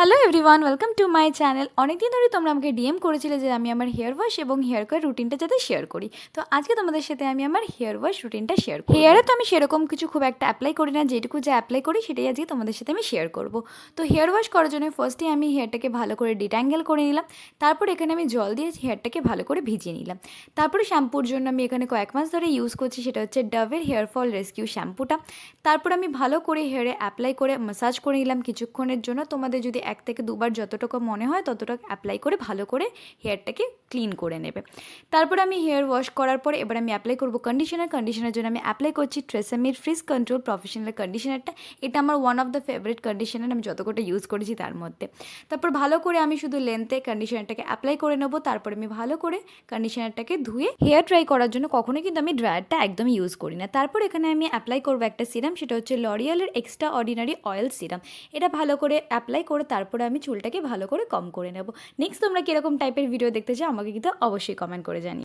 Hello everyone, welcome to my channel. অনেকদিন ধরে তোমরা আমাকে ডিএম করেছিলে যে আমি আমার হেয়ার ওয়াশ এবং হেয়ার কেয়ার রুটিনটা যাতে শেয়ার করি। তো আজকে তোমাদের সাথে আমি আমার হেয়ার ওয়াশ রুটিনটা শেয়ার করি। হেয়ারে তো আমি সেরকম কিছু খুব একটা অ্যাপ্লাই করি না, যেটুকু যা অ্যাপ্লাই করি সেটাই আজকে তোমাদের সাথে আমি শেয়ার করব। তো হেয়ার ওয়াশ করার জন্য ফার্স্টে আমি হেয়ারটাকে ভালো করে ডিট্যাঙ্গেল করে নিলাম। তারপর এখানে আমি জল দিয়ে হেয়ারটাকে ভালো করে ভিজিয়ে নিলাম। তারপরে শ্যাম্পুর জন্য আমি এখানে কয়েক মাস ধরে ইউজ করছি, সেটা হচ্ছে ডাভের হেয়ার ফল রেস্কিউ শ্যাম্পুটা। তারপর আমি ভালো করে হেয়ারে অ্যাপ্লাই করে ম্যাসাজ করে নিলাম কিছুক্ষণের জন্য। তোমাদের যদি 1 থেকে 2 বার যতটুকু মনে হয় ততটা অ্যাপ্লাই করে ভালো করে হেয়ারটাকে ক্লিন করে নেবে। তারপর আমি হেয়ার ওয়াশ করার পরে এবার আমি অ্যাপ্লাই করব কন্ডিশনার জন্য আমি অ্যাপ্লাই করছি ট্রেসেমির ফ্রিজ কন্ট্রোল প্রফেশনাল কন্ডিশনারটা। এটা আমার one of the favourite conditioner, আমি যতটা ইউজ করেছি তার মধ্যে। তারপর ভালো করে আমি শুধু লেন্থে কন্ডিশনারটাকে অ্যাপ্লাই করে নেবো। তারপর আমি ভালো করে কন্ডিশনারটাকে ধুয়ে হেয়ার ড্রাই করার জন্য কখনোই কিন্তু আমি ড্রায়ারটা একদম ইউজ করি না। তারপর এখানে আমি অ্যাপ্লাই করবো একটা সিরাম, সেটা হচ্ছে লরিয়ালের এক্সট্রা অর্ডিনারি অয়েল সিরাম। এটা ভালো করে অ্যাপ্লাই করে তারপরে আমি চুলটাকে ভালো করে কম করে নেব। নেক্সট তোমরা কীরকম টাইপের ভিডিও দেখতে চাও আমাকে কিন্তু অবশ্যই কমেন্ট করে জানিও।